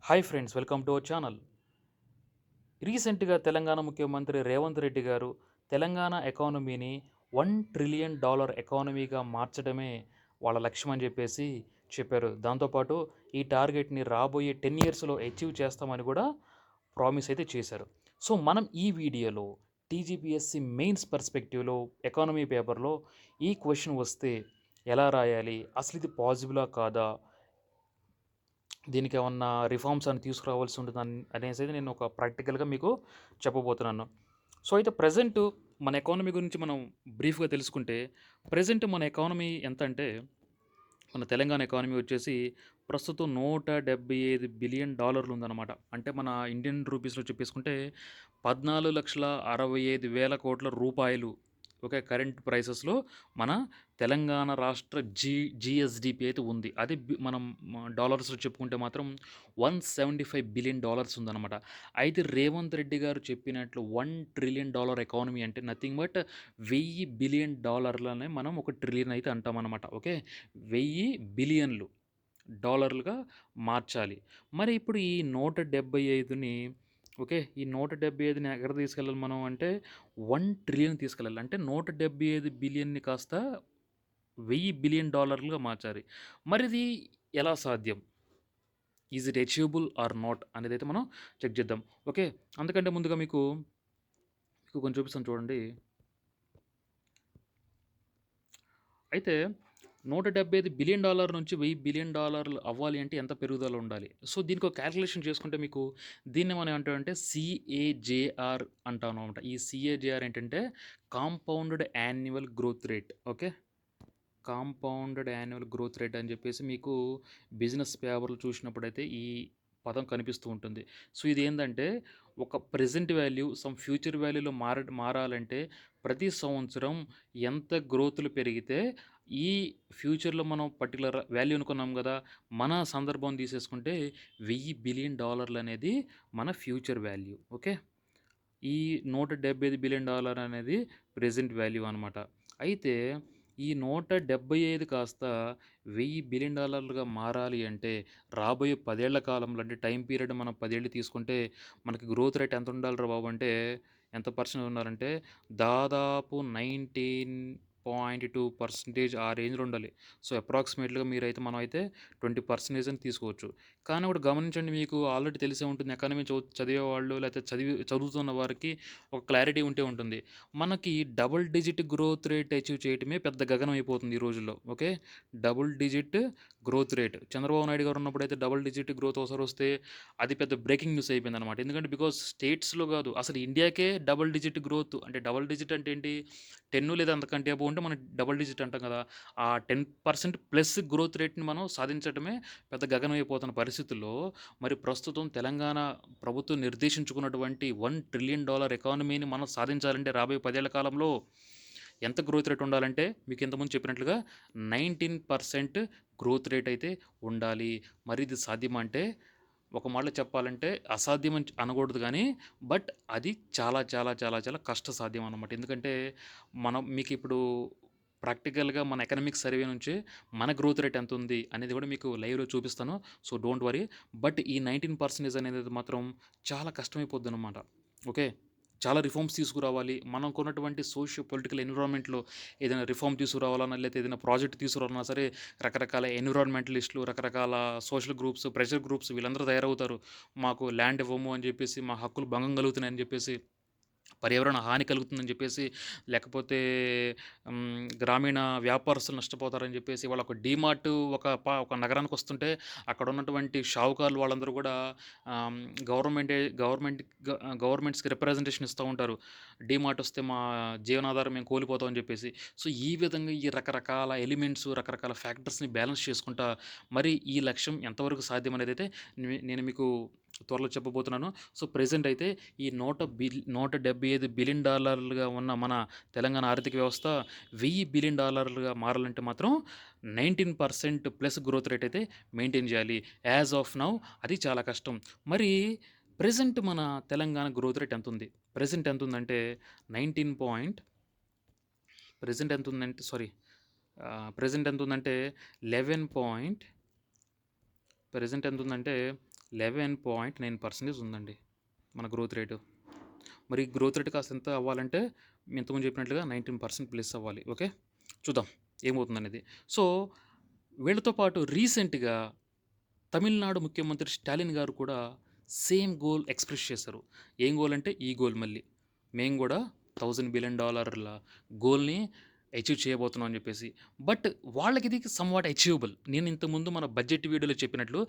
Hi friends, welcome to our channel. రీసెంట్‌గా తెలంగాణ ముఖ్యమంత్రి రేవంత్ రెడ్డి గారు తెలంగాణ ఎకానమీని $1 ట్రిలియన్ ఎకానమీగా మార్చడమే వాళ్ళ లక్ష్యం అని చెప్పేసి చెప్పారు. దాంతో పాటు ఈ టార్గెట్‌ని రాబోయే 10 ఇయర్స్‌లో అచీవ్ చేస్తామని కూడా ప్రామిస్ అయితే చేశారు. సో, మనం ఈ వీడియోలో టీజీపీఎస్సీ మెయిన్స్ పర్స్పెక్టివ్‌లో ఎకానమీ పేపర్‌లో ఈ క్వెషన్ వస్తే ఎలా రాయాలి? అసలు ఇది పాసిబులా కాదా? దీనికేమన్నా రిఫార్మ్స్ అని తీసుకురావాల్సి ఉంటుందని అనేసి నేను ఒక ప్రాక్టికల్‌గా మీకు చెప్పబోతున్నాను. సో, అయితే ప్రెజెంటు మన ఎకానమీ గురించి మనం బ్రీఫ్‌గా తెలుసుకుంటే, ప్రెజెంట్ మన ఎకానమీ ఎంతంటే, మన తెలంగాణ ఎకానమీ వచ్చేసి ప్రస్తుతం $175 బిలియన్ ఉందన్నమాట. అంటే మన ఇండియన్ రూపీస్‌లో చెప్పేసుకుంటే 14,65,000 కోట్ల రూపాయలు. ఓకే. కరెంట్ ప్రైసెస్‌లో మన తెలంగాణ రాష్ట్ర జీఎస్‌డిపి అయితే ఉంది. అది మనం డాలర్స్‌లో చెప్పుకుంటే మాత్రం $175 బిలియన్ ఉందన్నమాట. అయితే రేవంత్ రెడ్డి గారు చెప్పినట్లు $1 ట్రిలియన్ ఎకానమీ అంటే నథింగ్ బట్ 1000 బిలియన్ డాలర్లనే మనం ఒక ట్రిలియన్ అయితే అంటామన్నమాట. ఓకే. 1000 బిలియన్లు డాలర్లుగా మార్చాలి. మరి ఇప్పుడు ఈ 175ని ఓకే. ఈ 175ని ఎక్కడ తీసుకెళ్ళాలి మనం అంటే 1 ట్రిలియన్ తీసుకెళ్ళాలి. అంటే 175 బిలియన్‌ని కాస్త 1000 బిలియన్ డాలర్లుగా మార్చాలి. మరిది ఎలా సాధ్యం? Is it achievable or not అనేదైతే మనం చెక్ చేద్దాం. ఓకే. అందుకంటే ముందుగా మీకు కొంచెం చూపిస్తాను చూడండి. అయితే $175 బిలియన్ నుంచి $1000 బిలియన్ అవ్వాలి అంటే ఎంత పెరుగుదల ఉండాలి? సో, దీనికి ఒక కాలిక్యులేషన్ చేసుకుంటే మీకు దీన్ని మనం ఏమంటామంటే సీఏజేఆర్ అంటామనమాట. ఈ సీఏజేఆర్ ఏంటంటే compounded annual growth rate. Okay. Compounded annual growth rate అని చెప్పేసి మీకు బిజినెస్ పేపర్లు చూసినప్పుడైతే ఈ పదం కనిపిస్తూ ఉంటుంది. సో, ఇదేందంటే ఒక ప్రెజెంట్ వాల్యూ సమ్ ఫ్యూచర్ వాల్యూలో మారాలంటే ప్రతి సంవత్సరం ఎంత గ్రోత్‌లు పెరిగితే ఈ ఫ్యూచర్‌లో మనం పర్టిక్యులర్ వాల్యూ అనుకున్నాం గదా! మన సందర్భం తీసేసుకుంటే $1000 బిలియన్ అనేది మన ఫ్యూచర్ వాల్యూ. ఓకే. ఈ $175 బిలియన్ అనేది ప్రెజెంట్ వాల్యూ అనమాట. అయితే ఈ 175 కాస్త $1000 బిలియన్ మారాలి అంటే రాబోయే 10 ఏళ్ల కాలంలో అంటే టైమ్ పీరియడ్ మనం 10 ఏళ్ళు తీసుకుంటే మనకి గ్రోత్ రేట్ ఎంత ఉండాలిరా బాబు అంటే ఎంత పర్సెంట్ ఉండాలంటే దాదాపు 19.2% ఆ రేంజ్‌లో ఉండాలి. సో, అప్రాక్సిమేట్‌లీగా మనమైతే 20% అని తీసుకోవచ్చు. కానీ ఒకటి గమనించండి, మీకు ఆల్రెడీ తెలిసే ఉంటుంది. ఎకానమీ చదివేవాళ్ళు లేకపోతే చదువుతున్న వారికి ఒక క్లారిటీ ఉంటే ఉంటుంది. మనకి double digit growth rate achieve చేయటమే పెద్ద గగనం అయిపోతుంది ఈ రోజుల్లో. Okay. Double digit growth rate. Chandrababu Naidu గారు ఉన్నప్పుడైతే డబుల్ డిజిట్ గ్రోత్ ఒకసారొస్తే అది పెద్ద బ్రేకింగ్ న్యూస్ అయిపోయిందనమాట. ఎందుకంటే బికాజ్ స్టేట్స్‌లో గాదు, అసలు ఇండియాకే డబుల్ డిజిట్ గ్రోత్ అంటే డబుల్ డిజిట్ అంటే ఏంటి? 10 లేదా అంతకంటే అబోవ్ ఉంటే మనం డబుల్ డిజిట్ అంటాం కదా! ఆ 10% ప్లస్ గ్రోత్ రేట్‌ని మనం సాధించటమే పెద్ద గగనమైపోతున్న పరిస్థితుల్లో, మరి ప్రస్తుతం తెలంగాణ ప్రభుత్వం నిర్దేశించుకున్నటువంటి $1 ట్రిలియన్ ఎకానమీని మనం సాధించాలంటే రాబోయే 10 ఏళ్ల కాలంలో ఎంత గ్రోత్ రేట్ ఉండాలంటే మీకు ఇంతకుముందు చెప్పినట్లుగా 19% గ్రోత్ రేట్ అయితే ఉండాలి. మరి ఇది సాధ్యమా అంటే ఒక మాటలో చెప్పాలంటే అసాధ్యం అని అనకూడదు గానీ, బట్ అది చాలా చాలా చాలా చాలా కష్టసాధ్యం అన్నమాట. ఎందుకంటే మీకిప్పుడు ప్రాక్టికల్‌గా మన ఎకనామిక్ సర్వే నుంచి మన గ్రోత్ రేట్ ఎంతుంది అనేది కూడా మీకు లైవ్‌లో చూపిస్తాను. So, don't worry. బట్ ఈ 19% అనేది మాత్రం చాలా కష్టమైపోద్దనమాట. ఓకే. చాలా రిఫార్మ్స్ తీసుకురావాలి. మనకున్నటువంటి సోషియో పొలిటికల్ ఎన్విరాన్మెంట్‌లో ఏదైనా రిఫార్మ్ తీసుకురావాలన్నా, లేతే ఏదైనా ప్రాజెక్ట్ తీసుకురావాలన్నా సరే, రకరకాల ఎన్విరాన్మెంటలిస్టులు, రకరకాల సోషల్ గ్రూప్స్, ప్రెషర్ గ్రూప్స్ వీళ్ళందరూ తయారవుతారు. మాకు ల్యాండ్ ఇవ్వము అని చెప్పేసి, మా హక్కులు భంగం కలుగుతున్నాయని చెప్పేసి, పర్యావరణ హాని కలుగుతుందని చెప్పేసి, లేకపోతే గ్రామీణ వ్యాపారస్తులు నష్టపోతారని చెప్పేసి, వాళ్ళు ఒక డీమార్ట్ ఒక నగరానికొస్తుంటే అక్కడ ఉన్నటువంటి షావుకారులు వాళ్ళందరూ కూడా ఆహ్, గవర్నమెంటే గవర్నమెంట్ గవర్నమెంట్స్‌కి రిప్రజెంటేషన్ ఇస్తా ఉంటారు. డీమార్ట్ వస్తే మా జీవనాధారం మేము కోల్పోతాం అని చెప్పేసి. సో, ఈ విధంగా ఈ రకరకాల ఎలిమెంట్స్, రకరకాల ఫ్యాక్టర్స్‌ని బ్యాలెన్స్ చేసుకుంటా మరి ఈ లక్ష్యం ఎంతవరకు సాధ్యం అనేదైతే నేను మీకు త్వరలో చెప్పబోతున్నాను. సో, ప్రెజెంట్ అయితే ఈ 175 బిలియన్ డాలర్లుగా ఉన్న మన తెలంగాణ ఆర్థిక వ్యవస్థ $1000 బిలియన్ మారాలంటే మాత్రం 19% ప్లస్ గ్రోత్ రేట్ అయితే మెయింటైన్ చేయాలి. యాజ్ ఆఫ్ నౌ అది చాలా కష్టం. మరి ప్రెజెంట్ మన తెలంగాణ గ్రోత్ రేట్ ఎంతుంది? ప్రెజెంట్ ఎంతుందంటే 19 పాయింట్ ప్రెజెంట్ ఎంతుందంటే సారీ ప్రెజెంట్ ఎంతుందంటే 11 పాయింట్ ప్రెజెంట్ ఎంతుందంటే 11.9% ఉందండి మన గ్రోత్ రేటు. మరి గ్రోత్ రేట్ కాస్త ఎంత అవ్వాలంటే ఇంతకుముందు చెప్పినట్లుగా 19% ప్లస్ అవ్వాలి. ఓకే, చూద్దాం ఏమవుతుందనేది. సో వీళ్ళతో పాటు రీసెంట్గా తమిళనాడు ముఖ్యమంత్రి స్టాలిన్ గారు కూడా సేమ్ గోల్ ఎక్స్ప్రెస్ చేశారు. ఏం గోల్ అంటే ఈ గోల్ మళ్ళీ మేము కూడా $1,000 బిలియన్ గోల్ని అచీవ్ చేయబోతున్నాం అని చెప్పేసి. బట్ వాళ్ళకి ఇది సమ్వాట్ అచీవబుల్. నేను ఇంతకుముందు మన బడ్జెట్ వీడియోలో చెప్పినట్లు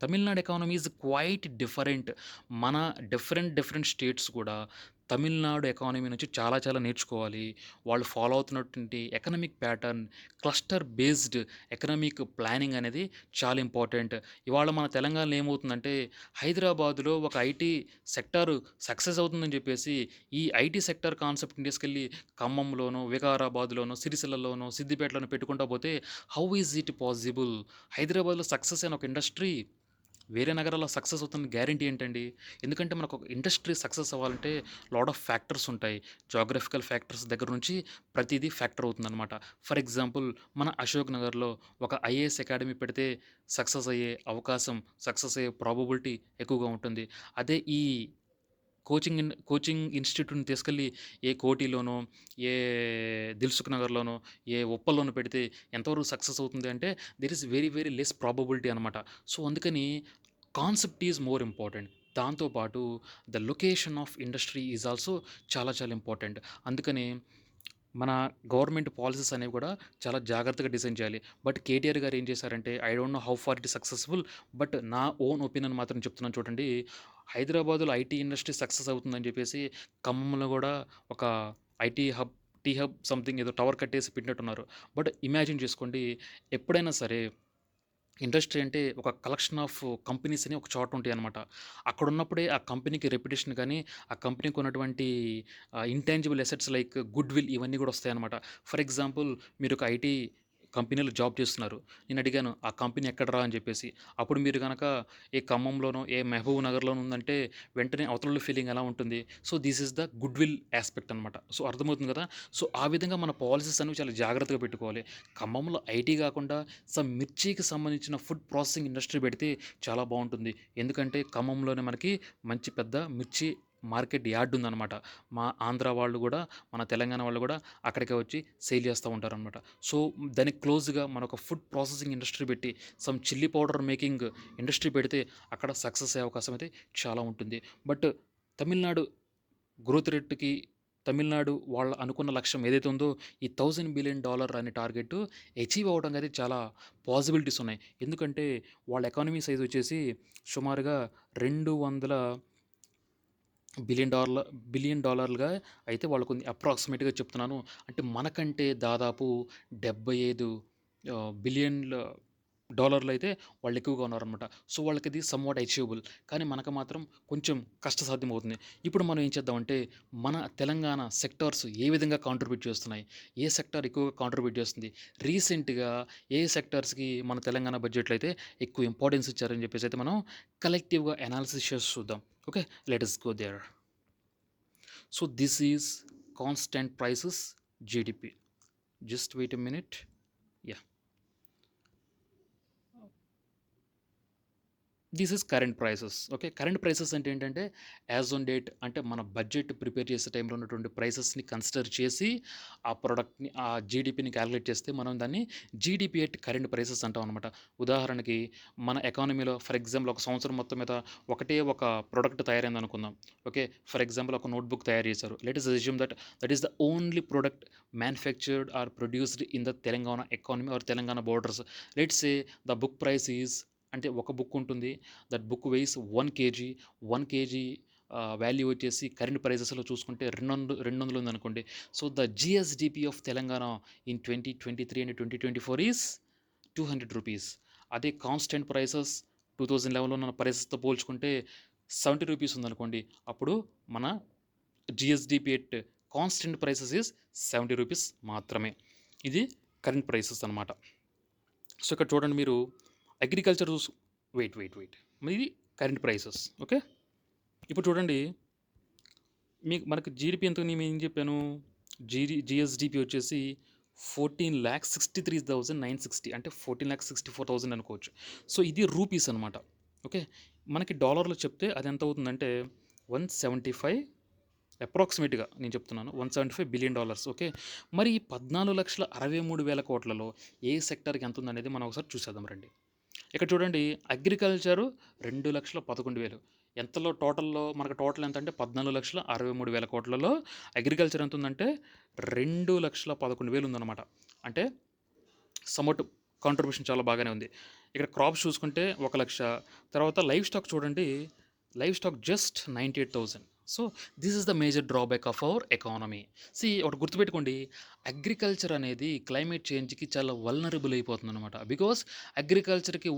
Tamil Nadu economy is quite different. మన డిఫరెంట్ స్టేట్స్ కూడా తమిళనాడు ఎకానమీ నుంచి చాలా చాలా నేర్చుకోవాలి. వాళ్ళు ఫాలో అవుతున్నటువంటి economic pattern, cluster based economic planning అనేది చాలా ఇంపార్టెంట్. ఇవాళ మన తెలంగాణలో ఏమవుతుందంటే హైదరాబాదులో ఒక ఐటీ సెక్టార్ సక్సెస్ అవుతుందని చెప్పేసి ఈ ఐటీ సెక్టార్ కాన్సెప్ట్ని తీసుకెళ్ళి ఖమ్మంలోనో, వికారాబాద్‌లోనో, సిరిసిల్లలోనో, సిద్దిపేటలోనో పెట్టుకుంటా పోతే హౌ ఈజ్ ఇట్ పాసిబుల్? హైదరాబాద్‌లో సక్సెస్ అయిన ఒక ఇండస్ట్రీ వేరే నగరాల్లో సక్సెస్ అవుతుంది గ్యారంటీ ఏంటండి? ఎందుకంటే మనకు ఒక ఇండస్ట్రీ సక్సెస్ అవ్వాలంటే లాట్ ఆఫ్ ఫ్యాక్టర్స్ ఉంటాయి. జియోగ్రఫికల్ ఫ్యాక్టర్స్ దగ్గర నుంచి ప్రతిదీ ఫ్యాక్టర్ అవుతుందనమాట. ఫర్ ఎగ్జాంపుల్ మన అశోక్ నగర్‌లో ఒక ఐఏఎస్ అకాడమీ పెడితే సక్సెస్ అయ్యే అవకాశం, సక్సెస్ అయ్యే ప్రాబబిలిటీ ఎక్కువగా ఉంటుంది. అదే ఈ కోచింగ్ ఇన్‌స్టిట్యూట్‌ని తీసుకెళ్ళి ఏ కోటిలోనో, ఏ దిల్సుఖ్ నగర్‌లోనో, ఏ ఉప్పల్‌లోనో పెడితే ఎంతవరకు సక్సెస్ అవుతుంది అంటే there is very less probability అనమాట. సో అందుకని కాన్సెప్ట్ ఈజ్ మోర్ ఇంపార్టెంట్. దాంతో పాటు the location of industry is also చాలా చాలా ఇంపార్టెంట్. అందుకని మన గవర్నమెంట్ పాలిసీస్ అనేవి కూడా చాలా జాగ్రత్తగా డిజైన్ చేయాలి. బట్ కేటీఆర్ గారు ఏం చేశారంటే I don't know how far it successful. But నా ఓన్ ఒపీనియన్ మాత్రం చెప్తున్నాను చూడండి. హైదరాబాద్‌లో ఐటీ ఇండస్ట్రీ సక్సెస్ అవుతుందని చెప్పేసి ఖమ్మంలో కూడా ఒక IT hub, T hub something ఏదో టవర్ కట్టేసి పెట్టినట్టున్నారు. బట్ ఇమాజిన్ చేసుకోండి, ఎప్పుడైనా సరే ఇండస్ట్రీ అంటే ఒక కలెక్షన్ ఆఫ్ కంపెనీస్ అని ఒక చోట ఉంటాయన్నమాట. అక్కడున్నప్పుడే ఆ కంపెనీకి రెప్యుటేషన్ కానీ, ఆ కంపెనీకి ఉన్నటువంటి intangible assets like good will ఇవన్నీ కూడా వస్తాయన్నమాట. ఫర్ ఎగ్జాంపుల్ మీరు ఒక ఐటీ కంపెనీలో జాబ్ చేస్తున్నారు. నేను అడిగాను ఆ కంపెనీ ఎక్కడరా అని చెప్పేసి. అప్పుడు మీరు గనక ఏ ఖమ్మంలోనో, ఏ మహబూబ్ నగర్‌లోనో ఉందంటే వెంటనే అవతలోళ్ళ ఫీలింగ్ ఎలా ఉంటుంది? So this is the good will aspect అనమాట. సో అర్థమవుతుంది కదా! సో ఆ విధంగా మన పాలిసీస్ అనేవి చాలా జాగ్రత్తగా పెట్టుకోవాలి. ఖమ్మంలో ఐటీ కాకుండా మిర్చికి సంబంధించిన ఫుడ్ ప్రాసెసింగ్ ఇండస్ట్రీ పెడితే చాలా బాగుంటుంది. ఎందుకంటే ఖమ్మంలోనే మనకి మంచి పెద్ద మిర్చి మార్కెట్ యార్డ్ ఉందన్నమాట. మా ఆంధ్ర వాళ్ళు కూడా, మన తెలంగాణ వాళ్ళు కూడా అక్కడికే వచ్చి సేల్ చేస్తూ ఉంటారనమాట. సో దానికి క్లోజ్‌గా మనొక ఫుడ్ ప్రాసెసింగ్ ఇండస్ట్రీ పెట్టి చిల్లీ పౌడర్ మేకింగ్ ఇండస్ట్రీ పెడితే అక్కడ సక్సెస్ అయ్యే అవకాశం అయితే చాలా ఉంటుంది. బట్ తమిళనాడు గ్రోత్ రేట్‌కి, తమిళనాడు వాళ్ళ అనుకున్న లక్ష్యం ఏదైతే ఉందో ఈ $1,000 బిలియన్ అనే టార్గెట్ అచీవ్ అవ్వడం అనేది చాలా పాసిబిలిటీస్ ఉన్నాయి. ఎందుకంటే వాళ్ళ ఎకానమీ సైజ్ వచ్చేసి సుమారుగా 200 బిలియన్ డాలర్లుగా అయితే వాళ్ళకుంది. అప్రాక్సిమేట్‌గా చెప్తున్నాను. అంటే మనకంటే దాదాపు 75 బిలియన్ల డాలర్లయితే వాళ్ళు ఎక్కువగా ఉన్నారనమాట. సో వాళ్ళకిది సమ్‌వాట్ అచీవబుల్. కానీ మనకు మాత్రం కొంచెం కష్టసాధ్యమవుతుంది. ఇప్పుడు మనం ఏం చేద్దామంటే మన తెలంగాణ సెక్టార్స్ ఏ విధంగా కాంట్రిబ్యూట్ చేస్తున్నాయి? ఏ సెక్టార్ ఎక్కువగా కాంట్రిబ్యూట్ చేస్తుంది? రీసెంట్‌గా ఏ సెక్టార్స్‌కి మన తెలంగాణ బడ్జెట్‌లో అయితే ఎక్కువ ఇంపార్టెన్స్ ఇచ్చారని చెప్పేసి అయితే మనం కలెక్టివ్‌గా అనాలిసిస్ చేసి చూద్దాం. Okay, let us go there. So this is constant prices GDP. Just wait a minute. Yeah. This is current prices. Okay, current prices అంటే ఏంటంటే యాజ్ ఆన్ డేట్, అంటే మన బడ్జెట్ ప్రిపేర్ చేసే టైంలో ఉన్నటువంటి ప్రైసెస్ని కన్సిడర్ చేసి ఆ ప్రోడక్ట్ని, ఆ జీడిపిని క్యాలిక్యులేట్ చేస్తే మనం దాన్ని జీడిపి ఎట్ కరెంట్ ప్రైసెస్ అంటాం అనమాట. ఉదాహరణకి మన ఎకానమీలో ఫర్ ఎగ్జాంపుల్ ఒక సంవత్సరం మొత్తం మీద ఒకటే ఒక ప్రోడక్ట్ తయారైంది అనుకుందాం. ఓకే, ఫర్ ఎగ్జాంపుల్ ఒక నోట్బుక్ తయారు చేశారు. Let us assume that is the only product manufactured or produced in the Telangana economy or Telangana borders. Let's say the book price is, అంటే ఒక బుక్ ఉంటుంది. That book weighs 1 KG. 1 KG value వచ్చేసి current ప్రైజెస్‌లో చూసుకుంటే 200 ఉందనుకోండి. So the GSDP of Telangana in 2023 and 2024 is ₹200. అదే constant prices 2011లో ఉన్న ప్రైసెస్‌తో పోల్చుకుంటే ₹70 ఉందనుకోండి. అప్పుడు మన GSDP at constant prices is ₹70 మాత్రమే. ఇది కరెంట్ ప్రైసెస్ అనమాట. సో ఇక్కడ చూడండి మీరు అగ్రికల్చర్ వెయిట్ ఇది కరెంట్ ప్రైసెస్. ఓకే, ఇప్పుడు చూడండి మనకు జీడిపి ఎంత నేను ఏం చెప్పాను, జిఎస్డిపి వచ్చేసి 14,63,960, అంటే 14,64,000 అనుకోవచ్చు. సో ఇది రూపీస్ అనమాట. ఓకే. మనకి డాలర్‌లో చెప్తే అదెంత అవుతుందంటే 175 అప్రాక్సిమేట్‌గా నేను చెప్తున్నాను. $175 బిలియన్. ఓకే. మరి ఈ 14,63,000,00,00,000 ఏ సెక్టార్‌కి ఎంతుందనేది మనం ఒకసారి చూసేద్దాం రండి. ఇక్కడ చూడండి అగ్రికల్చరు 2,11,000 ఎంతలో టోటల్‌లో మనకు టోటల్ ఎంతంటే 14,63,000,00,000 అగ్రికల్చర్ ఎంతుందంటే 2,11,000 ఉందన్నమాట. అంటే సమ్‌వట్ కాంట్రిబ్యూషన్ చాలా బాగానే ఉంది. ఇక్కడ క్రాప్స్ చూసుకుంటే 1,00,000 తర్వాత లైవ్ స్టాక్ చూడండి. Live stock just 98,000. So, this is the major drawback of our economy. ఒకటి గుర్తుపెట్టుకోండి. అగ్రికల్చర్ అనేది క్లైమేట్ చేంజ్‌కి చాలా వల్నరబుల్ అయిపోతుందనమాట. బికాస్ అగ్రికల్చర్‌కి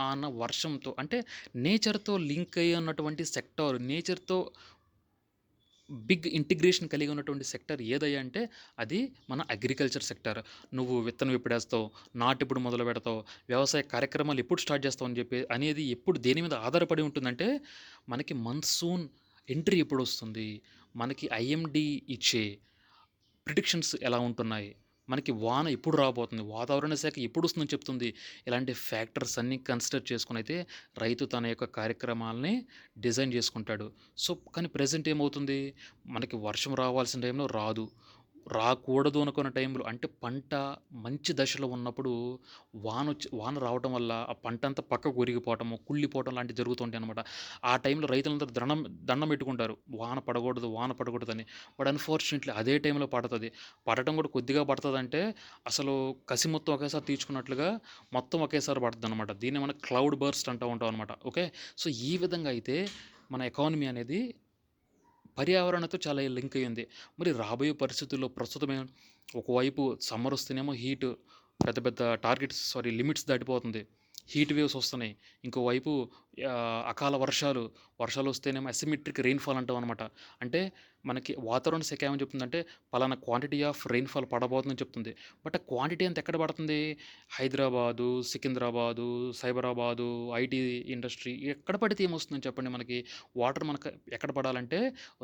ఆన వర్షంతో అంటే నేచర్‌తో లింక్ అయ్యి ఉన్నటువంటి సెక్టార్, నేచర్‌తో బిగ్ ఇంటిగ్రేషన్ కలిగి ఉన్నటువంటి సెక్టర్ ఏదయ్యా అంటే అది మన అగ్రికల్చర్ సెక్టర్. నువ్వు విత్తనం ఎప్పుడేస్తావు, నాటెప్పుడు మొదలు పెడతావు, వ్యవసాయ కార్యక్రమాలు ఎప్పుడు స్టార్ట్ చేస్తావు అని చెప్పి అనేది ఎప్పుడు దేని మీద ఆధారపడి ఉంటుందంటే మనకి మన్సూన్ ఎంట్రీ ఎప్పుడొస్తుంది, మనకి ఐఎండీ ఇచ్చే ప్రిడిక్షన్స్ ఎలా ఉంటున్నాయి, మనకి వాన ఎప్పుడు రాబోతుంది, వాతావరణ శాఖ ఎప్పుడొస్తుందని చెప్తుంది. ఇలాంటి ఫ్యాక్టర్స్ అన్నీ కన్సిడర్ చేసుకొనైతే రైతు తన యొక్క కార్యక్రమాల్ని డిజైన్ చేసుకుంటాడు. కానీ ప్రెజెంట్ ఏమవుతుంది, మనకి వర్షం రావాల్సిన టైంలో రాదు. రాకూడదు అనుకున్న టైంలో అంటే పంట మంచి దశలో ఉన్నప్పుడు వాన రావటం వల్ల ఆ పంటంతా పక్కకు ఒరిగిపోవటము, కుళ్ళిపోవటం లాంటివి జరుగుతుంటాయనమాట. ఆ టైంలో రైతులందరూ దండం పెట్టుకుంటారు. వాన పడకూడదు, వాన పడకూడదని. బట్ అన్‌ఫార్చునేట్‌లీ అదే టైంలో పడతది. పడటం కూడా కొద్దిగా పడతదంటే అసలు కసి మొత్తం ఒకేసారి తీర్చుకున్నట్లుగా మొత్తం ఒకేసారి పడతదనమాట. దీన్నే మనం క్లౌడ్ బర్స్ట్ అంటూ ఉంటాం అనమాట. ఓకే. సో, ఈ విధంగా అయితే మన ఎకానమీ అనేది పర్యావరణంతో చాలా లింక్ అయ్యి ఉంది. మరి రాబోయే పరిస్థితుల్లో ప్రస్తుతమే ఒకవైపు సమ్మర్ వస్తేనేమో హీట్ పెద్ద పెద్ద లిమిట్స్ దాటిపోతుంది. హీట్ వేవ్స్ వస్తున్నాయి. ఇంకోవైపు అకాల వర్షాలు వస్తేనేమో అసిమెట్రిక్ రెయిన్‌ఫాల్ అంటామనమాట. అంటే మనకి వాతావరణ శాఖ ఏమని చెప్తుందంటే పలానా క్వాంటిటీ ఆఫ్ రెయిన్‌ఫాల్ పడబోతుందని చెప్తుంది. బట్ ఆ క్వాంటిటీ అంతా ఎక్కడ పడుతుంది? హైదరాబాదు, సికింద్రాబాదు, సైబరాబాదు, ఐటీ ఇండస్ట్రీ ఎక్కడ పడితే ఏమొస్తుందని చెప్పండి మనకి? వాటర్ మనకు ఎక్కడ పడాలంటే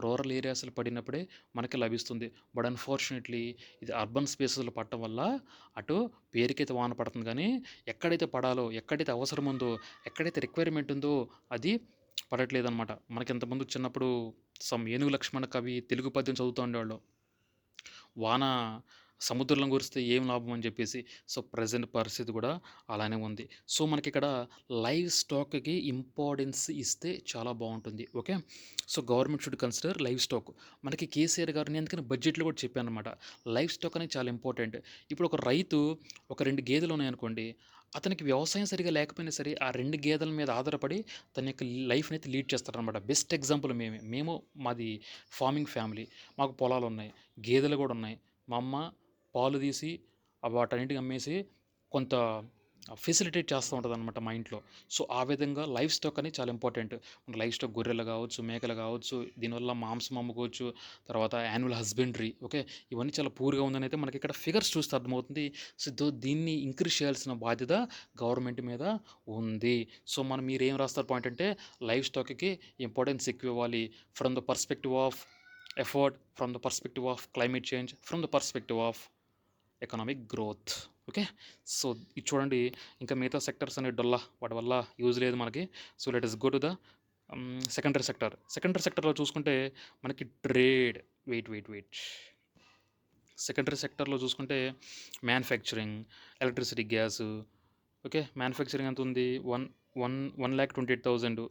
రూరల్ ఏరియాస్‌లో పడినప్పుడే మనకి లభిస్తుంది. బట్ అన్‌ఫార్చునేట్‌లీ ఇది అర్బన్ స్పేసెస్‌లో పడటం వల్ల అటు పేరుకైతే వాన పడుతుంది గానీ, ఎక్కడైతే పడాలో, ఎక్కడైతే అవసరం ఉందో, ఎక్కడైతే రిక్వైర్మెంట్ ఉందో అది పడట్లేదనమాట. మనకి ఇంతకుముందు చిన్నప్పుడు ఏనుగు లక్ష్మణ కవి తెలుగు పద్యం చదువుతూ ఉండేవాళ్ళం. వాన సముద్రంలో కురిస్తే ఏం లాభం అని చెప్పేసి. ప్రెజెంట్ పరిస్థితి కూడా అలానే ఉంది. మనకిక్కడ లైవ్ స్టాక్‌కి ఇంపార్టెన్స్ ఇస్తే చాలా బావుంటుంది. Okay. Government should consider live stock. మనకి కేసీఆర్ గారు నేను అందుకని బడ్జెట్‌లో కూడా చెప్పాననమాట. లైవ్ స్టాక్ అనేది చాలా ఇంపార్టెంట్. ఇప్పుడు ఒక రైతు ఒక 2 గేదెలు ఉన్నాయనుకోండి. అతనికి వ్యవసాయం సరిగ్గా లేకపోయినా సరే, ఆ 2 గేదెల మీద ఆధారపడి తన యొక్క లైఫ్‌నైతే లీడ్ చేస్తాడనమాట. బెస్ట్ ఎగ్జాంపుల్ మేమే. మాది ఫార్మింగ్ ఫ్యామిలీ. మాకు పొలాలున్నాయి. గేదెలు కూడా ఉన్నాయి. మా అమ్మ పాలు తీసి వాటన్నిటిని అమ్మేసి కొంత ఫెసిలిటేట్ చేస్తూ ఉంటదనమాట మా ఇంట్లో. ఆ విధంగా లైవ్ స్టాక్ అనేది చాలా ఇంపార్టెంట్. లైవ్ స్టాక్ గొర్రెలు కావచ్చు, మేకలు కావచ్చు, దీనివల్ల మాంసం అమ్ముకోవచ్చు. తర్వాత యానిమల్ హస్బెండరీ ఓకే. ఇవన్నీ చాలా పూర్‌గా ఉందనైతే మనకి ఇక్కడ ఫిగర్స్ చూస్తే అర్థమవుతుంది. దీన్ని ఇంక్రీజ్ చేయాల్సిన బాధ్యత గవర్నమెంట్ మీద ఉంది. మీరేం రాస్తారు పాయింట్ అంటే లైవ్ స్టాక్‌కి ఇంపార్టెన్స్ ఎక్కువివ్వాలి. From the perspective of effort, from the perspective of climate change, from the perspective of economic growth. Okay. ఇది చూడండి. ఇంకా మిగతా సెక్టర్స్ అనేవి డొల్ల. వాటి వల్ల యూజ్ లేదు మనకి. Let us go to the secondary sector. Secondary సెక్టార్‌లో చూసుకుంటే మనకి ట్రేడ్ వెయిట్. సెకండరీ సెక్టార్‌లో చూసుకుంటే manufacturing, electricity, gas okay. Manufacturing ఎంతుంది? 1,28,000.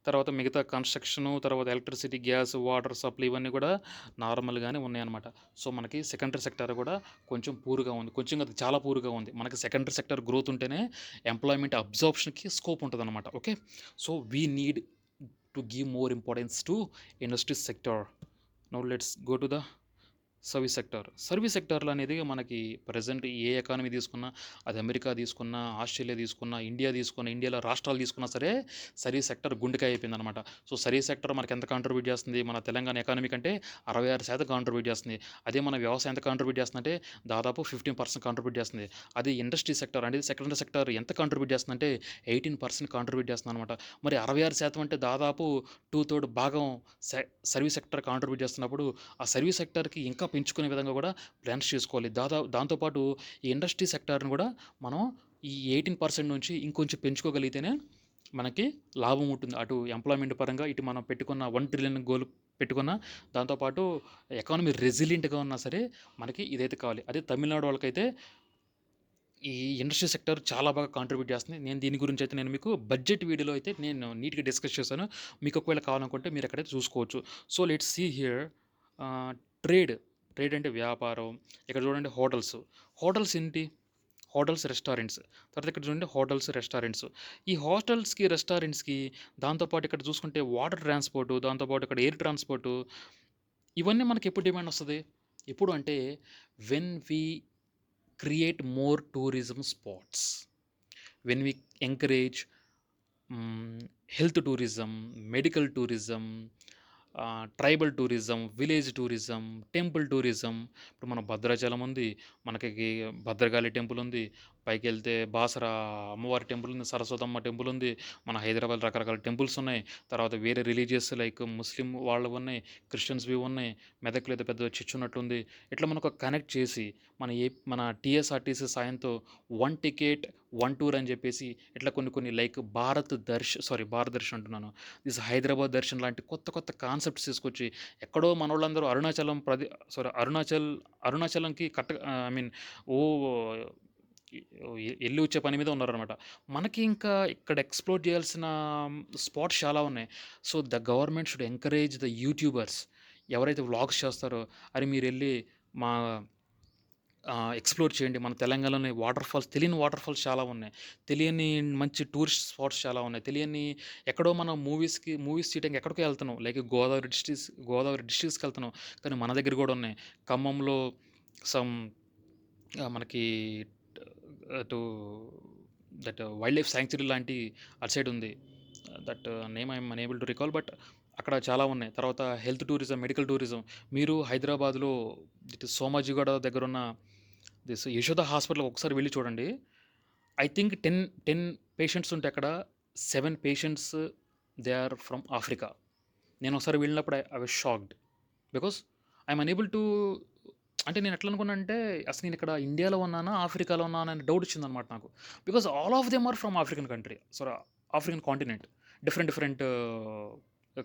తర్వాత మిగతా కన్‌స్ట్రక్షను, తర్వాత ఎలక్ట్రిసిటీ, గ్యాస్, వాటర్ సప్లై ఇవన్నీ కూడా నార్మల్‌గానే ఉన్నాయన్నమాట. మనకి సెకండరీ సెక్టార్ కూడా కొంచెం పూర్‌గా ఉంది. కొంచెం కాదు చాలా పూర్‌గా ఉంది. మనకి సెకండరీ సెక్టార్ గ్రోత్ ఉంటేనే ఎంప్లాయ్‌మెంట్ అబ్జార్ప్షన్‌కి స్కోప్ ఉంటదన్నమాట. Okay. We need to give more importance to industry sector. Now let's go to the service సెక్టార్‌లో అనేది మనకి ప్రెజెంట్ ఏ ఎకానమీ తీసుకున్నా, అది అమెరికా తీసుకున్నా, ఆస్ట్రేలియా తీసుకున్నా, ఇండియా తీసుకున్నా, ఇండియాలో రాష్ట్రాలు తీసుకున్నా సరే సర్వీస్ సెక్టార్ గుండెకాయ అయిపోయిందనమాట. సర్వీస్ సెక్టార్ మనకి ఎంత కాంట్రిబ్యూట్ చేస్తుంది? మన తెలంగాణ ఎకానమీ కంటే 66% కాంట్రిబ్యూట్ చేస్తుంది. అదే మన వ్యవసాయం ఎంత కాంట్రిబ్యూట్ చేస్తుందంటే దాదాపు 15% కాంట్రిబ్యూట్ చేస్తుంది. అదే ఇండస్ట్రీ సెక్టార్ అనేది సెకండరీ సెక్టార్ ఎంత కాంట్రిబ్యూట్ చేస్తుందంటే 18% కాంట్రిబ్యూట్ చేస్తుందనమాట. మరి 66% అంటే దాదాపు 2/3 భాగం సర్వీస్ సెక్టార్ కాంట్రిబ్యూట్ చేస్తున్నప్పుడు ఆ సర్వీస్ సెక్టార్‌కి ఇంకా పెంచుకునే విధంగా కూడా ప్లాన్స్ చేసుకోవాలి. దాంతో పాటు ఈ ఇండస్ట్రీ సెక్టార్‌ని కూడా మనం ఈ 18% నుంచి ఇంకొంచెం పెంచుకోగలిగితేనే మనకి లాభం ఉంటుంది. అటు ఎంప్లాయ్‌మెంట్ పరంగా, ఇటు మనం పెట్టుకున్న 1 ట్రిలియన్ గోల్ పెట్టుకున్న, దాంతో పాటు ఎకానమీ రెసిలియంట్‌గా ఉన్నా సరే, మనకి ఇదైతే కావాలి. అదే తమిళనాడు వాళ్ళకైతే ఈ ఇండస్ట్రీ సెక్టర్ చాలా బాగా కాంట్రిబ్యూట్ చేస్తుంది. నేను దీని గురించి అయితే నేను మీకు బడ్జెట్ వీడియోలో అయితే నేను నీట్‌గా డిస్కస్ చేశాను. మీకు ఒకవేళ కావాలనుకుంటే మీరు అక్కడైతే చూసుకోవచ్చు. సో, లెట్స్ సీ హియర్ ఆహ్, ట్రేడ్. ట్రేడ్ అంటే వ్యాపారం. ఇక్కడ చూడండి హోటల్స్. హోటల్స్ ఏంటి? Hotels, restaurants. తర్వాత ఇక్కడ చూడండి హోటల్స్, రెస్టారెంట్స్. ఈ హోటల్స్‌కి, రెస్టారెంట్స్‌కి దాంతో పాటు ఇక్కడ చూసుకుంటే వాటర్ ట్రాన్స్‌పోర్టు, దాంతో పాటు ఇక్కడ ఎయిర్ ట్రాన్స్‌పోర్టు, ఇవన్నీ మనకి ఎప్పుడు డిమాండ్ వస్తది? ఎప్పుడు అంటే when we create more tourism spots. When we encourage health tourism, medical tourism, tribal tourism, village tourism, temple tourism. ఇప్పుడు మన భద్రాచలం ఉంది, మనకి భద్రకాళి టెంపుల్ ఉంది, పైకెళ్తే బాసర అమ్మవారి టెంపుల్ ఉంది, సరస్వతమ్మ టెంపుల్ ఉంది, మన హైదరాబాద్ రకరకాల టెంపుల్స్ ఉన్నాయి. తర్వాత వేరే రిలీజియస్ లైక్ ముస్లిం వాళ్ళవి ఉన్నాయి, క్రిస్టియన్స్వి ఉన్నాయి, మెదక్లో ఏదో పెద్ద చర్చ్ ఉన్నట్టుంది. ఇట్లా మనకు కనెక్ట్ చేసి మన టీఎస్ఆర్టీసీ సాయంతో 1 టికెట్ 1 టూర్ అని చెప్పేసి ఇట్లా కొన్ని కొన్ని లైక్ భారత్ దర్శన్ అంటున్నాను. దిస్ హైదరాబాద్ దర్శన్ లాంటి కొత్త కొత్త కాన్సెప్ట్స్ తీసుకొచ్చి ఎక్కడో మనోళ్ళందరూ అరుణాచలంకి ఐ మీన్ ఓ ఎళ్ళి వచ్చే పని మీద ఉన్నారనమాట. మనకి ఇంకా ఇక్కడ ఎక్స్‌ప్లోర్ చేయాల్సిన స్పాట్స్ చాలా ఉన్నాయి. So, the government should encourage the YouTubers. ఎవరైతే వ్లాగ్స్ చేస్తారో, అరే మీరెళ్ళి మా ఎక్స్‌ప్లోర్ చేయండి. మన తెలంగాణలోని తెలియని వాటర్ ఫాల్స్ చాలా ఉన్నాయి. తెలియని మంచి టూరిస్ట్ స్పాట్స్ చాలా ఉన్నాయి. తెలియని ఎక్కడో మనం మూవీస్ చేయడానికి ఎక్కడికో ఎళ్తున్నాం. లైక్ గోదావరి డిస్ట్రిక్ట్స్‌కెళ్తున్నాం. కానీ మన దగ్గర గూడా ఉన్నాయి. ఖమ్మంలో సమ్ మనకి అటు దట్ వైల్డ్ లైఫ్ సాంక్చురీ లాంటి అటు సైడ్ ఉంది. That name I am unable to recall. But అక్కడ చాలా ఉన్నాయి. తర్వాత హెల్త్ టూరిజం, మెడికల్ టూరిజం. మీరు హైదరాబాద్‌లో ఇటు సోమాజిగూడ దగ్గరున్న యశోద హాస్పిటల్‌కి ఒకసారి వెళ్లి చూడండి. ఐ థింక్ 10 పేషెంట్స్ ఉంటే అక్కడ 7 patients they are from Africa. నేను ఒకసారి వెళ్ళినప్పుడు I was shocked. Because I am unable to అంటే నేను ఎట్లా అనుకున్నానంటే అసలు నేను ఇక్కడ ఇండియాలో ఉన్నానా? ఆఫ్రికాలో ఉన్నానా? అనే డౌట్ వచ్చిందనమాట నాకు. Because all of them are from African country. African continent. Different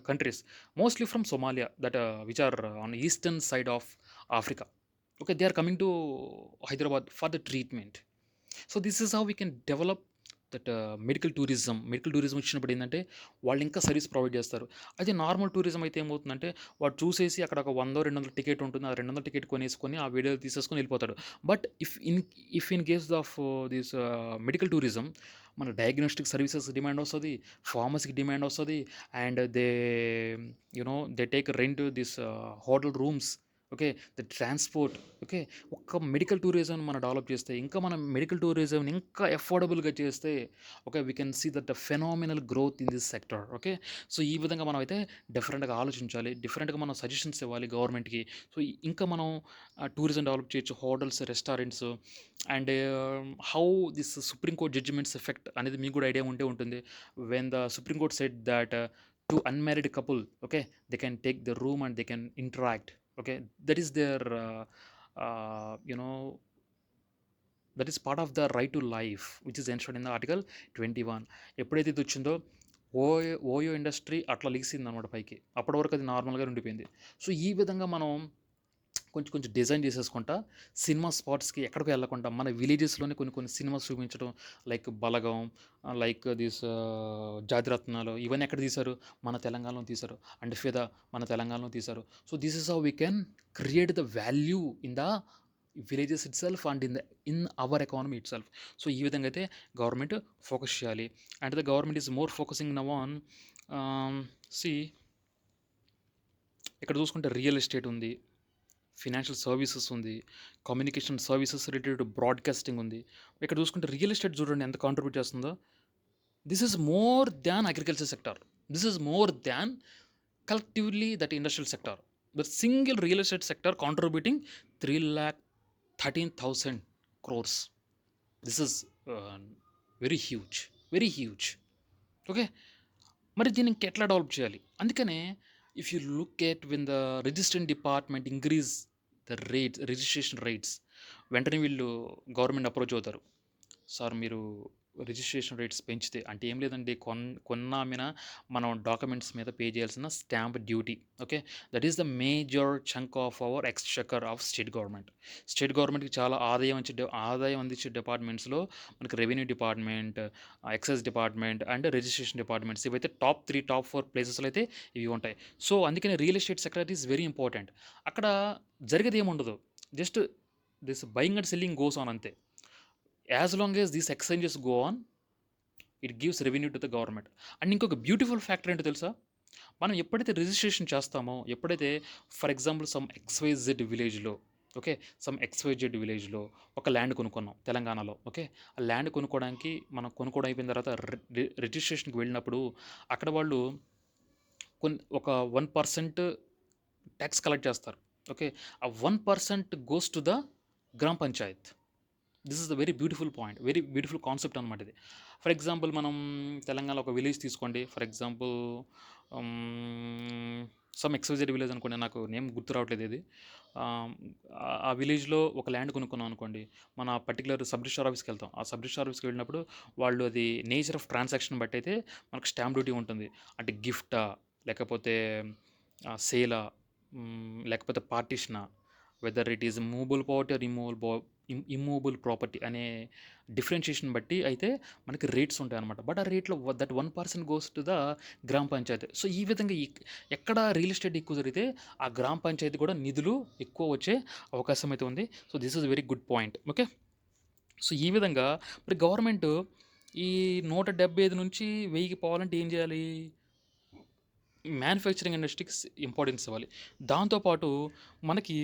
countries. Mostly from Somalia which are on eastern side of Africa. Okay. They are coming to Hyderabad for the treatment. So this is how we can develop medical tourism వచ్చినప్పుడు ఏంటంటే వాళ్ళు ఇంకా service provide చేస్తారు. అదే normal tourism అయితే ఏమవుతుందంటే వాడు చూసేసి అక్కడ ఒక 100, 200 టికెట్ ఉంటుంది. ఆ 200 టికెట్ కొనేసుకొని ఆ వీడియోలు తీసేసుకొని వెళ్ళిపోతాడు. But if in case of this medical tourism, మన డయాగ్నోస్టిక్ సర్వీసెస్ డిమాండ్ వస్తుంది, ఫార్మసీకి డిమాండ్ వస్తుంది, and they take rent this hotel rooms. Okay. The transport. Okay. ఒక్క మెడికల్ టూరిజంని మనం డెవలప్ చేస్తే, ఇంకా మనం మెడికల్ టూరిజంని ఇంకా అఫోర్డబుల్‌గా చేస్తే, okay. We can see that phenomenal growth in this sector. Okay. So, ఈ విధంగా మనం అయితే డిఫరెంట్‌గా ఆలోచించాలి. డిఫరెంట్‌గా మనం సజెషన్స్ ఇవ్వాలి గవర్నమెంట్‌కి. సో, ఇంకా మనం టూరిజం డెవలప్ చేయొచ్చు. Hotels, restaurants and how this Supreme Court judgments effect అనేది మీకు కూడా ఐడియా ఉంటే ఉంటుంది. When the Supreme Court said that two unmarried couple, okay, they can take the room and they can interact. Okay, that is their you know that is part of the right to life which is enshrined in the article 21. ఎప్పుడైతే ఇది వచ్చిందో OYO industry అట్లా లెగిసిందనమాట పైకి. అప్పటి వరకు అది నార్మల్గా ఉండిపోయింది. సో ఈ విధంగా మనం కొంచెం కొంచెం డిజైన్ చేసేసుకుంటా సినిమా స్పాట్స్కి ఎక్కడికి వెళ్ళకుండా మన విలేజెస్లోనే కొన్ని కొన్ని సినిమాస్ చూపించడం, లైక్ బలగం, లైక్ జాతిరత్నాలు, ఇవన్నీ ఎక్కడ తీశారు? మన తెలంగాణలో తీశారు. అండ్ ఫిదా మన తెలంగాణలో తీశారు. So this is how we can create the value in the villages itself and in our economy itself. So ఈ విధంగా అయితే గవర్నమెంట్ ఫోకస్ చేయాలి. And the government is more focusing now on see ఇక్కడ చూసుకుంటే real estate ఉంది, financial services ఉంది, communication services related to broadcasting ఉంది. ఇక్కడ చూసుకుంటే రియల్ ఎస్టేట్ చూడండి ఎంత కాంట్రిబ్యూట్ చేస్తుందో. This is more than agriculture sector. This is more than collectively that industrial sector. The single real estate sector contributing 3,13,000 crores. This is very huge, very huge. Okay. మరి దీన్ని ఇంకెట్లా develop చేయాలి? అందుకనే if you look at when the registration department increase the registration rates, వెంటనే వీళ్ళు government approach అవుతారు. Sir మీరు registration rates పెంచితే అంటే ఏం లేదండి కొన్నామిన మనం డాక్యుమెంట్స్ మీద పే చేయాల్సిన stamp duty. Okay. That is the major chunk of our exchequer of state government. State గవర్నమెంట్‌కి చాలా ఆదాయం అందించే డిపార్ట్మెంట్స్‌లో మనకి revenue department, excise department and registration departments ఇవైతే టాప్ 3, టాప్ 4 ప్లేసెస్‌లో అయితే ఇవి ఉంటాయి. సో, అందుకని real estate sector is very important. అక్కడ జరిగేదేముండదు. Just this buying and selling goes on అంతే. As long as these exchanges go on, it gives revenue to the government. And ఇంకొక బ్యూటిఫుల్ ఫ్యాక్టర్ ఏంటో తెలుసా? మనం ఎప్పుడైతే రిజిస్ట్రేషన్ చేస్తామో, ఎప్పుడైతే ఫర్ ఎగ్జాంపుల్ సమ్ ఎక్స్‌వైజెడ్ విలేజ్‌లో, ఓకే. సమ్ ఎక్స్‌వైజెడ్ విలేజ్‌లో ఒక ల్యాండ్ కొనుక్కున్నాం తెలంగాణలో. ఓకే. ఆ ల్యాండ్ కొనుక్కోవడానికి మనం కొనుక్కోవడం అయిపోయిన తర్వాత రిజిస్ట్రేషన్‌కి వెళ్ళినప్పుడు అక్కడ వాళ్ళు ఒక 1% టాక్స్ కలెక్ట్ చేస్తారు. ఓకే. ఆ 1% గోస్ టు ద గ్రామ panchayat. This is the very beautiful point. Very beautiful concept అనమాట ఇది. ఫర్ ఎగ్జాంపుల్ మనం తెలంగాణలో ఒక విలేజ్ తీసుకోండి. For example some XYZ village అనుకోండి. నాకు నేమ్ గుర్తు రావట్లేదు ఇది. ఆహ్, ఆ విలేజ్‌లో ఒక ల్యాండ్ కొనుక్కున్నాం అనుకోండి. మన పర్టిక్యులర్ సబ్ రిజిస్ట్రార్ ఆఫీస్‌కి వెళ్తాం. ఆ సబ్ రిజిస్ట్రార్ ఆఫీస్‌కి వెళ్ళినప్పుడు వాళ్ళు అది నేచర్ ఆఫ్ ట్రాన్సాక్షన్ బట్టి అయితే మనకు స్టాంప్ డ్యూటీ ఉంటుంది. అంటే గిఫ్టా? లేకపోతే సేలా? లేకపోతే పార్టిషనా? Whether it is movable property or immovable property అనే డిఫరెన్షియేషన్ బట్టి అయితే మనకి రేట్స్ ఉంటాయన్నమాట. బట్ ఆ రేట్‌లో దట్ 1% గోస్ టు ద గ్రామ పంచాయతీ. సో, ఈ విధంగా ఎక్కడ రియల్ ఎస్టేట్ ఎక్కువ జరిగితే ఆ గ్రామ పంచాయతీ కూడా నిధులు ఎక్కువ వచ్చే అవకాశం అయితే ఉంది. So, this is very good point. Okay. So, ఈ విధంగా మరి గవర్నమెంట్ ఈ 175 నుంచి 1000కి పోవాలంటే ఏం చేయాలి? మ్యానుఫ్యాక్చరింగ్ ఇండస్ట్రీకి ఇంపార్టెన్స్ ఇవ్వాలి. దాంతో పాటు మనకి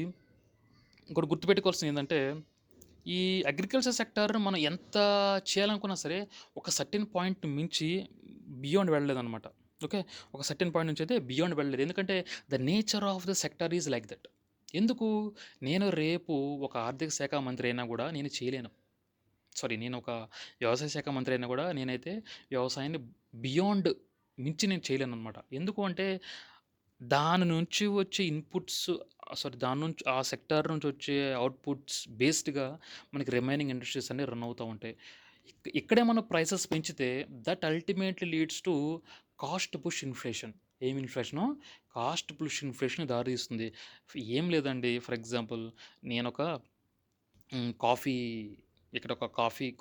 ఇంకోటి గుర్తుపెట్టుకోవాల్సింది ఏందంటే, ఈ అగ్రికల్చర్ సెక్టార్ మనం ఎంత చేయాలనుకున్నా సరే, ఒక సర్టెన్ పాయింట్ మించి బియాండ్ వెళ్ళలేదనమాట. ఓకే. ఒక సర్టెన్ పాయింట్ నుంచి అయితే బియాండ్ వెళ్ళలేదు. ఎందుకంటే, the nature of the sector is like that. ఎందుకు? నేను రేపు ఒక ఆర్థిక శాఖ మంత్రి అయినా గూడా నేను చేయలేను. సారీ, నేను ఒక వ్యవసాయ శాఖ మంత్రి అయినా గూడా నేనైతే వ్యవసాయాన్ని బియాండ్ మించి నేను చేయలేననమాట. ఎందుకు అంటే దాని నుంచి వచ్చే ఇన్‌పుట్స్, సారీ, దాని నుంచి ఆ సెక్టార్ నుంచి వచ్చే అవుట్‌పుట్స్ బేస్డ్‌గా మనకి రిమైనింగ్ ఇండస్ట్రీస్ అన్నీ రన్ అవుతా ఉంటాయి. ఇక్కడే మనం ప్రైసెస్ పెంచితే that ultimately leads to cost push inflation. ఏం ఇన్‌ఫ్లేషను? కాస్ట్ పుష్ ఇన్‌ఫ్లేషన్‌కి దారితీస్తుంది. ఏం లేదండి. ఫర్ ఎగ్జాంపుల్ నేనొక కాఫీ ఇక్కడ ఒక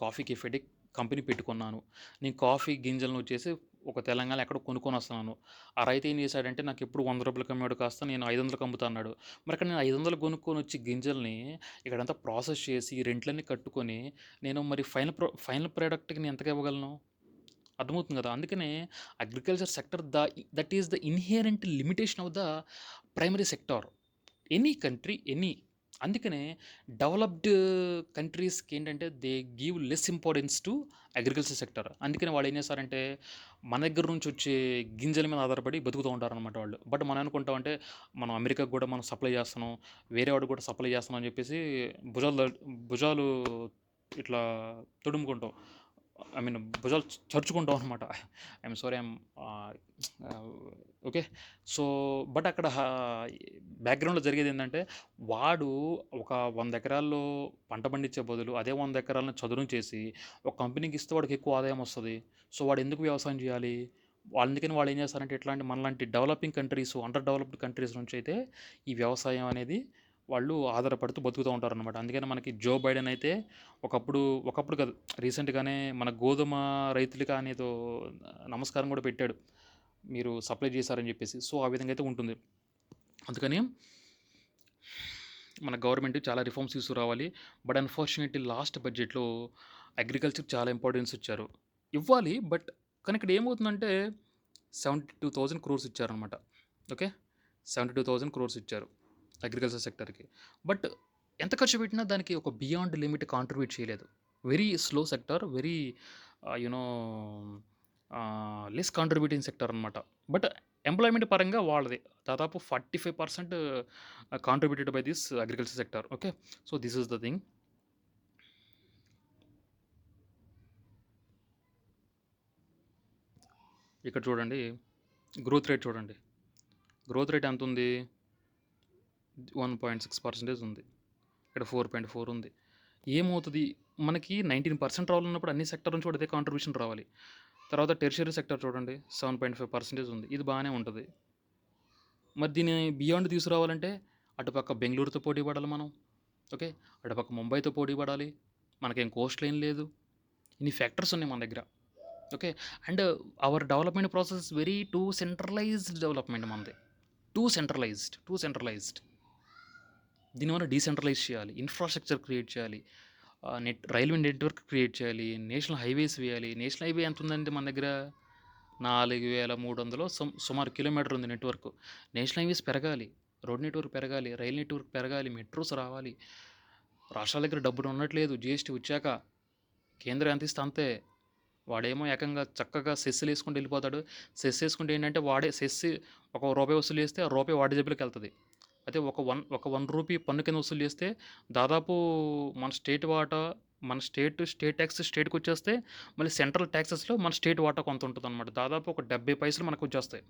కాఫీ కెఫేటి కంపెనీ పెట్టుకున్నాను. నేను కాఫీ గింజలను వచ్చేసి ఒక తెలంగాణలో ఎక్కడో కొనుక్కొనొస్తున్నాను. ఆ రైతు ఏం చేశాడంటే నాకెప్పుడు రూ. 100కి అమ్మేవాడు కాస్త నేను 500కి అమ్ముతా అన్నాడు. మరి అక్కడ నేను 500 కొనుక్కొనొచ్చి గింజల్ని ఇక్కడంతా ప్రాసెస్ చేసి రెంట్లన్నీ కట్టుకొని నేను మరి ఫైనల్ ప్రొడక్ట్‌కి నేను ఎంతకి ఇవ్వగలను? అర్థమవుతుంది కదా! అందుకనే agriculture sector that is the inherent limitation of the primary sector. Any country, అందుకనే డెవలప్డ్ కంట్రీస్‌కి ఏంటంటే they give less importance to agriculture sector. అందుకని వాళ్ళు ఏం చేస్తారంటే మన దగ్గర నుంచి వచ్చే గింజల మీద ఆధారపడి బతుకుతూ ఉంటారనమాట వాళ్ళు. బట్ మనం అనుకుంటాం అంటే మనం అమెరికాకి కూడా మనం సప్లై చేస్తున్నాం. వేరే వాడికి కూడా సప్లై చేస్తున్నాం అని చెప్పేసి భుజాలు ఇట్లా తడుముకుంటాం. ఐ మీన్ భుజాలు చరుచుకుంటాం అనమాట. I'm sorry, okay. So, but అక్కడ బ్యాక్‌గ్రౌండ్‌లో జరిగేదేంటంటే, వాడు ఒక 100 ఎకరాల్లో పంట పండించే బదులు, అదే 100 ఎకరాలను చదును చేసి, ఒక కంపెనీకి ఇస్తే వాడికి ఎక్కువ ఆదాయం వస్తది. సో, వాడెందుకు వ్యవసాయం చేయాలి? అందుకని వాళ్ళేం చేస్తారంటే, ఇట్లాంటి మనలాంటి developing countries, under developed countries నుంచయితే ఈ వ్యవసాయం అనేది వాళ్ళు ఆధారపడుతూ బతుకుతూ ఉంటారనమాట. అందుకని మనకి జో బైడెన్ అయితే ఒకప్పుడు ఒకప్పుడు కాదు, రీసెంట్‌గానే మన గోధుమ రైతులకి ఆయన ఏదో నమస్కారం కూడా పెట్టాడు. మీరు సప్లై చేశారని చెప్పేసి. సో, ఆ విధంగా అయితే ఉంటుంది. అందుకని మన గవర్నమెంట్ చాలా రిఫార్మ్స్ తీసుకురావాలి. బట్ అన్‌ఫార్చునేట్‌లీ లాస్ట్ బడ్జెట్‌లో అగ్రికల్చర్‌కి చాలా ఇంపార్టెన్స్ ఇచ్చారు. ఇవ్వాలి, బట్ కానీ ఇక్కడ ఏమవుతుందంటే 72,000 క్రోర్స్ ఇచ్చారనమాట. ఓకే. 72,000 క్రోర్స్ ఇచ్చారు అగ్రికల్చర్ సెక్టార్‌కి. బట్ ఎంత ఖర్చు పెట్టినా దానికి ఒక బియాండ్ లిమిట్ కాంట్రిబ్యూట్ చేయలేదు. Very slow sector. Very you know less contributing sector అనమాట. బట్ ఎంప్లాయ్‌మెంట్ పరంగా వాళ్ళది దాదాపు 45% contributed by this agriculture sector. Okay. So, this is the thing. ఇక్కడ చూడండి, గ్రోత్ రేట్ చూడండి. గ్రోత్ రేట్ ఎంతుంది? 1.6% ఉంది. ఇక్కడ 4.4 ఉంది. ఏమవుతది? మనకి 19% రావాలన్నప్పుడు అన్ని సెక్టార్ నుంచి కూడా అదే కాంట్రిబ్యూషన్ రావాలి. తర్వాత టెర్షియరీ సెక్టార్ చూడండి 7.5% ఉంది. ఇది బానే ఉంటది. మరి దీన్ని బియాండ్ తీసుకురావాలంటే అటుపక్క బెంగుళూరుతో పోటీ పడాలి మనం. ఓకే. అటుపక్క ముంబైతో పోటీ పడాలి. మనకేం కోస్ట్ లైన్ లేదు. ఇన్ని ఫ్యాక్టర్స్ ఉన్నాయి మన దగ్గర. Okay. And our development process very too centralized development మనది. Too centralized. దీనివల్ల డీసెంట్రలైజ్ చేయాలి. ఇన్‌ఫ్రాస్ట్రక్చర్ క్రియేట్ చేయాలి. రైల్వే నెట్‌వర్క్ క్రియేట్ చేయాలి. నేషనల్ హైవేస్ వేయాలి. నేషనల్ హైవే ఎంతుందండి మన దగ్గర? 4300 సుమారు కిలోమీటర్ ఉంది నెట్‌వర్క్. నేషనల్ హైవేస్ పెరగాలి. రోడ్ నెట్‌వర్క్ పెరగాలి. రైల్ నెట్‌వర్క్ పెరగాలి. మెట్రోస్ రావాలి. రాష్ట్రాల దగ్గర డబ్బులు ఉండట్లేదు. జీఎస్టీ వచ్చాక కేంద్రం ఎంత ఇస్తే అంతే. వాడేమో ఏకంగా చక్కగా సెస్సులేసుకుంటూ వెళ్ళిపోతాడు. సెస్ ఏసుకుంటే ఏంటంటే వాడే సెస్ ఒక రూపాయి వసూలు చేస్తే ఆ రూపాయి వాడి జేబులోకెళ్తది. అయితే ఒక 1 రూపీ పన్ను కింద వసూలు చేస్తే దాదాపు మన స్టేట్ వాటా మన స్టేట్ ట్యాక్స్ స్టేట్‌కొచ్చేస్తే మళ్ళీ సెంట్రల్ ట్యాక్సెస్‌లో మన స్టేట్ వాటా కొంత ఉంటదనమాట. దాదాపు ఒక 70 పైసలు మనకొచ్చేస్తాయి.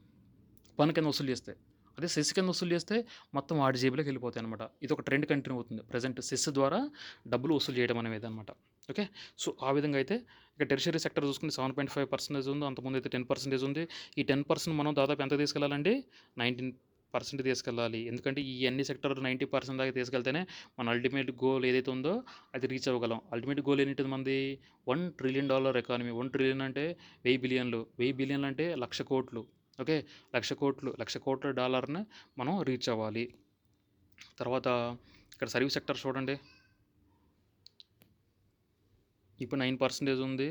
పన్ను కింద వసూలు చేస్తే. అదే సెస్ కింద వసూలు చేస్తే మొత్తం వాడి జేబులోకి వెళ్ళిపోతాయనమాట. ఇదొక ట్రెండ్ కంటిన్యూ అవుతుంది. ప్రెజెంట్ సెస్ ద్వారా డబ్బులు వసూలు చేయడం అనేదనమాట. ఓకే. సో, ఆ విధంగా అయితే ఇక టెర్షియరీ సెక్టర్ చూసుకుంటే 7.5% ఉంది. అంతకుముందైతే 10% ఉంది. ఈ 10% మనం దాదాపు ఎంత తీసుకెళ్ళాలండి? 19% తీసుకెళ్ళాలి. ఎందుకంటే ఈ అన్ని సెక్టర్ 90% దాకా తీసుకెళ్తేనే మన అల్టిమేట్ గోల్ ఏదైతే ఉందో అది రీచ్ అవ్వగలం. అల్టిమేట్ గోల్ ఏంటిది మనది? $1 ట్రిలియన్ ఎకానమీ. 1 ట్రిలియన్ అంటే 1000 బిలియన్లు. 1000 బిలియన్లు అంటే 1,00,000 కోట్లు. ఓకే. 1,00,000 కోట్ల డాలర్‌ని మనం రీచ్ అవ్వాలి. తర్వాత ఇక్కడ సర్వీస్ సెక్టర్ చూడండి. ఇప్పుడు 9% ఉంది.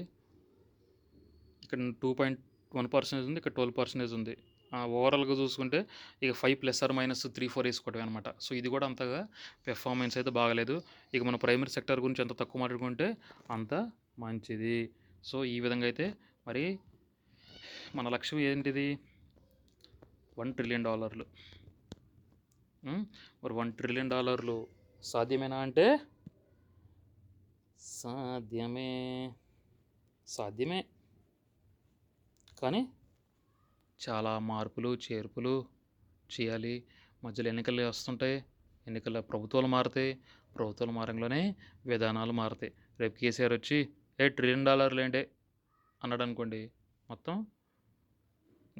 ఇక్కడ 2.1% ఉంది. ఇక్కడ 12% ఉంది. ఓవరాల్‌గా చూసుకుంటే ఇక 5 ±3, 4 ఏసుకోవడమే అనమాట. సో, ఇది కూడా అంతగా పెర్ఫార్మెన్స్ అయితే బాగాలేదు. ఇక మన ప్రైమరీ సెక్టార్ గురించి ఎంత తక్కువ మాట్లాడుకుంటే అంత మంచిది. సో, ఈ విధంగా అయితే మరి మన లక్ష్యం ఏంటిది? $1 ట్రిలియన్. మరి $1 ట్రిలియన్ సాధ్యమేనా అంటే సాధ్యమే. సాధ్యమే. కానీ చాలా మార్పులు, చేర్పులు చేయాలి. మధ్యలో ఎన్నికలు వస్తుంటాయి. ఎన్నికల్లో ప్రభుత్వాలు మారతాయి. ప్రభుత్వాలు మారంగానే విధానాలు మారతాయి. రేపు కేసీఆర్ వచ్చి $1 ట్రిలియన్ ఏంటే అన్నాడనుకోండి మొత్తం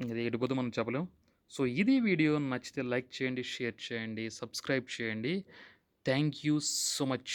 ఇది ఎడిపోద్దో మనం చెప్పలేం. సో, ఇది వీడియో నచ్చితే లైక్ చేయండి, షేర్ చేయండి, సబ్స్క్రైబ్ చేయండి. Thank you so much.